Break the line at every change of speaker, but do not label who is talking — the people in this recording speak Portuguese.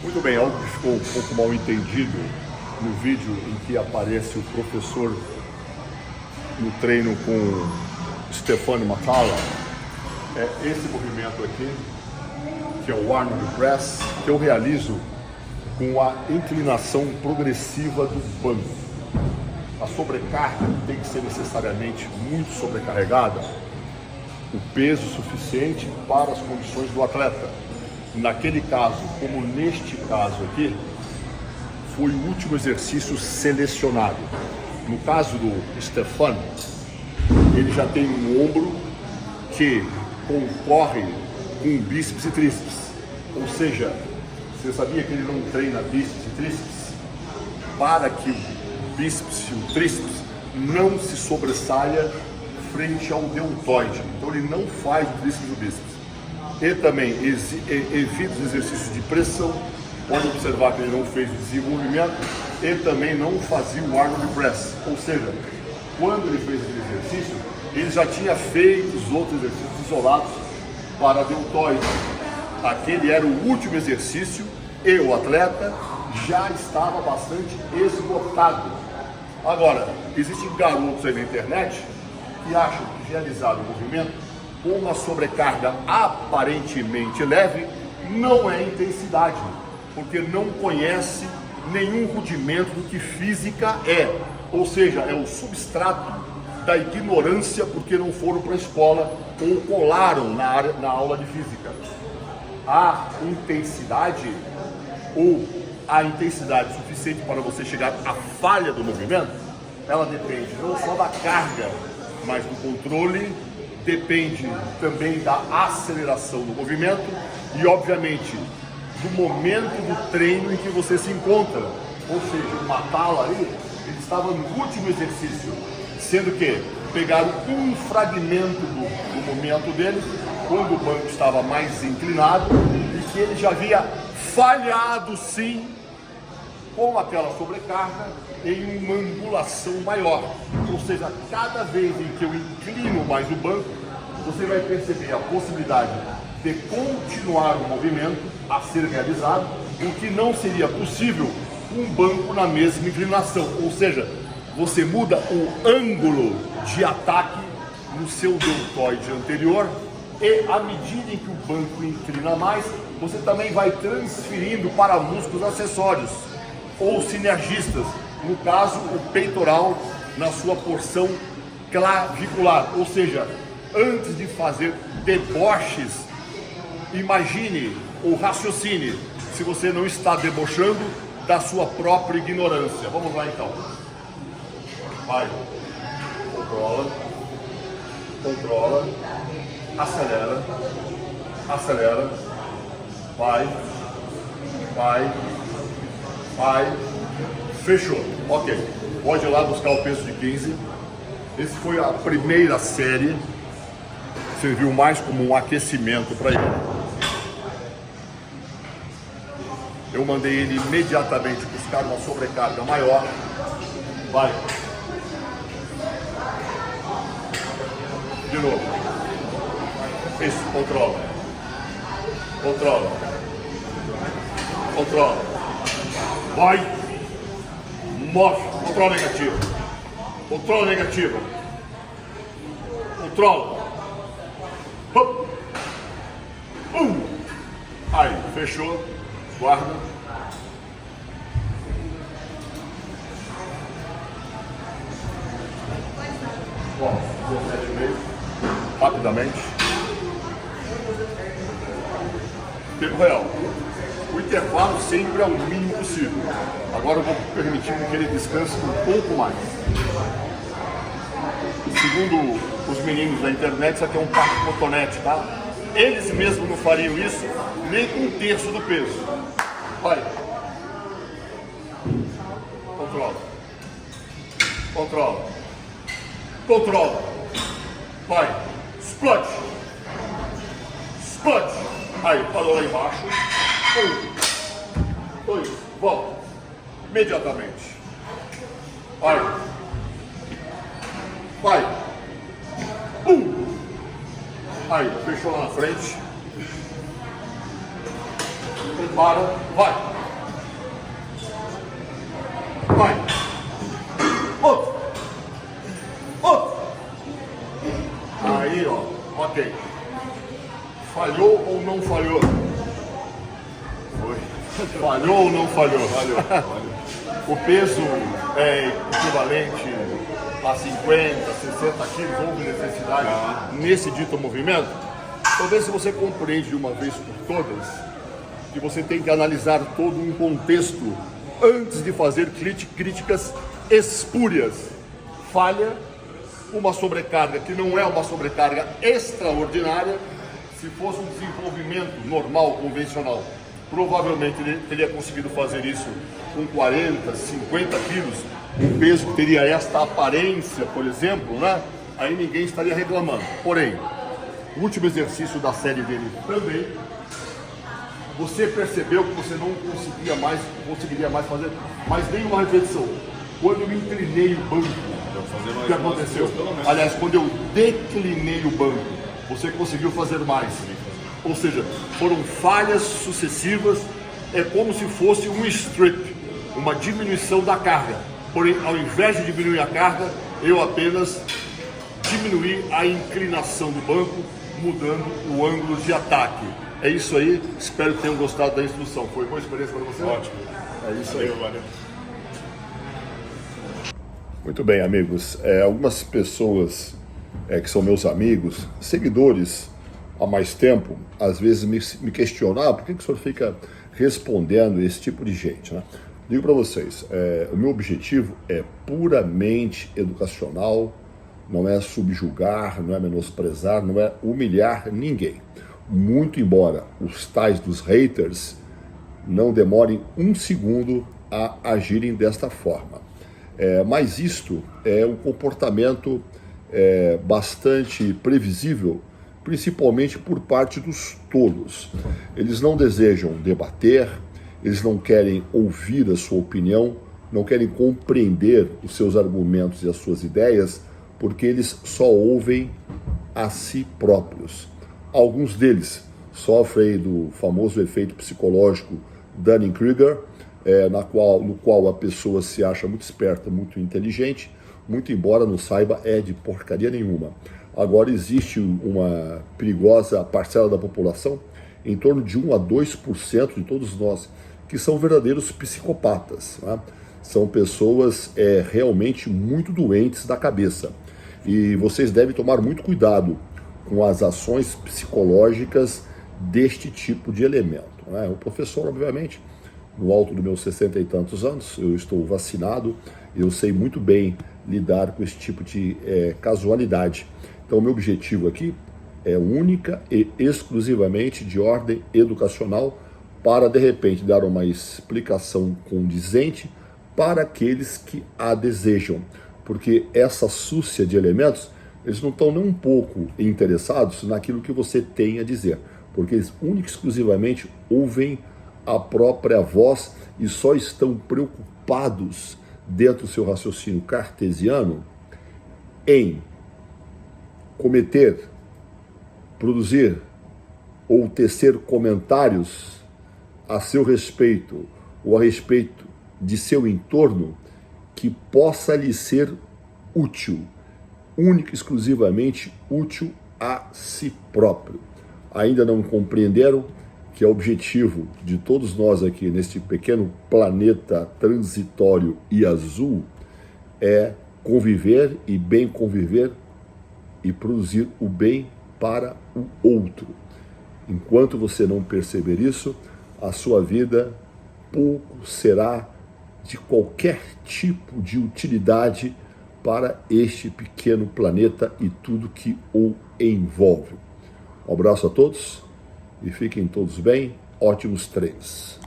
Muito bem, algo que ficou um pouco mal entendido no vídeo em que aparece o professor no treino com Stefano Matala é esse movimento aqui, que é o Arnold Press, que eu realizo com a inclinação progressiva do banco. A sobrecarga tem que ser necessariamente muito sobrecarregada, o peso suficiente para as condições do atleta. Naquele caso, como neste caso aqui, foi o último exercício selecionado. No caso do Stefano, ele já tem um ombro que concorre com bíceps e tríceps. Ou seja, você sabia que ele não treina bíceps e tríceps? Para que o bíceps e o tríceps não se sobressaia frente ao deltoide. Então ele não faz o tríceps e o bíceps. E também evita os exercícios de pressão. Pode observar que ele não fez o desenvolvimento e também não fazia o Arnold Press. Ou seja, quando ele fez aquele exercício, ele já tinha feito os outros exercícios isolados para deltoide. Aquele era o último exercício e o atleta já estava bastante esgotado. Agora, existem garotos aí na internet que acham que realizar o movimento com uma sobrecarga aparentemente leve não é intensidade, porque não conhece nenhum rudimento do que física é, ou seja, é o substrato da ignorância porque não foram para a escola ou colaram na aula de física. A intensidade ou a intensidade suficiente para você chegar à falha do movimento, ela depende não só da carga, mas do controle, depende também da aceleração do movimento e, obviamente, do momento do treino em que você se encontra. Ou seja, o Matala ali, ele estava no último exercício, sendo que pegaram um fragmento do momento dele, quando o banco estava mais inclinado, e que ele já havia falhado sim com aquela sobrecarga em uma angulação maior. Ou seja, cada vez em que eu inclino mais o banco, você vai perceber a possibilidade de continuar o movimento a ser realizado, o que não seria possível com um banco na mesma inclinação. Ou seja, você muda o ângulo de ataque no seu deltoide anterior e à medida em que o banco inclina mais, você também vai transferindo para músculos acessórios ou sinergistas, no caso o peitoral na sua porção clavicular. Ou seja, antes de fazer deboches, imagine ou raciocine se você não está debochando da sua própria ignorância. Vamos lá então. Vai. Controla. Controla. Acelera. Acelera. Vai. Vai. Vai. Fechou. Ok. Pode ir lá buscar o peso de 15. Esse foi a primeira série. Serviu mais como um aquecimento para ele. Eu mandei ele imediatamente buscar uma sobrecarga maior. Vai. De novo. Isso, controla. Controla. Controla. Vai. Move. Controla negativo. Controla negativo. Controla. Aí, fechou. Guarda. Bom, 17,5. Rapidamente. Tempo real. O intervalo sempre é o mínimo possível. Agora eu vou permitir que ele descanse um pouco mais. Segundo os meninos da internet, isso aqui é um parque cotonete, tá? Eles mesmos não fariam isso nem com um terço do peso. Vai. Controla. Controla. Controla. Vai. Explode. Explode. Aí, parou lá embaixo. 1, 2, volta. Imediatamente. Vai. Vai. Aí, fechou lá na frente. para, vai. Vai. Outro. Outro. Aí, ó, ok. Falhou ou não falhou? Foi. Falhou ou não falhou?
Falhou.
O peso é equivalente a 50, 60 quilos, houve necessidade nesse dito movimento? Talvez se você compreende de uma vez por todas que você tem que analisar todo um contexto antes de fazer críticas espúrias. Falha, uma sobrecarga que não é uma sobrecarga extraordinária. Se fosse um desenvolvimento normal, convencional, provavelmente ele teria conseguido fazer isso com 40, 50 quilos, um peso que teria esta aparência, por exemplo, né? Aí ninguém estaria reclamando. Porém, o último exercício da série dele também, você percebeu que você não conseguiria mais fazer mais nenhuma repetição. Quando eu inclinei o banco, o que aconteceu? Aliás, quando eu declinei o banco, você conseguiu fazer mais. Ou seja, foram falhas sucessivas, é como se fosse um strip, uma diminuição da carga. Porém, ao invés de diminuir a carga, eu apenas diminuí a inclinação do banco, mudando o ângulo de ataque. É isso aí, espero que tenham gostado da instrução. Foi boa experiência para você?
Ótimo.
É isso aí.
Valeu.
Muito bem, amigos. Algumas pessoas que são meus amigos, seguidores há mais tempo, às vezes me questionam, por que o senhor fica respondendo esse tipo de gente, né? Digo para vocês, o meu objetivo é puramente educacional, não é subjugar, não é menosprezar, não é humilhar ninguém. Muito embora os tais dos haters não demorem um segundo a agirem desta forma. Mas isto é um comportamento bastante previsível, principalmente por parte dos tolos. Eles não desejam debater, eles não querem ouvir a sua opinião, não querem compreender os seus argumentos e as suas ideias, porque eles só ouvem a si próprios. Alguns deles sofrem do famoso efeito psicológico Dunning-Kruger, no qual a pessoa se acha muito esperta, muito inteligente, muito embora não saiba de porcaria nenhuma. Agora existe uma perigosa parcela da população, em torno de 1 a 2% de todos nós, que são verdadeiros psicopatas, né? São pessoas realmente muito doentes da cabeça. E vocês devem tomar muito cuidado com as ações psicológicas deste tipo de elemento, né? O professor, obviamente, no alto dos meus 60 e tantos anos, eu estou vacinado, eu sei muito bem lidar com esse tipo de casualidade. Então, o meu objetivo aqui é única e exclusivamente de ordem educacional para, de repente, dar uma explicação condizente para aqueles que a desejam. Porque essa súcia de elementos, eles não estão nem um pouco interessados naquilo que você tem a dizer, porque eles única e exclusivamente ouvem a própria voz e só estão preocupados dentro do seu raciocínio cartesiano em cometer, produzir ou tecer comentários a seu respeito ou a respeito de seu entorno que possa lhe ser útil, única e exclusivamente útil a si próprio. Ainda não compreenderam que o objetivo de todos nós aqui neste pequeno planeta transitório e azul é conviver e bem conviver e produzir o bem para o outro. Enquanto você não perceber isso, a sua vida pouco será de qualquer tipo de utilidade para este pequeno planeta e tudo que o envolve. Um abraço a todos e fiquem todos bem. Ótimos treinos.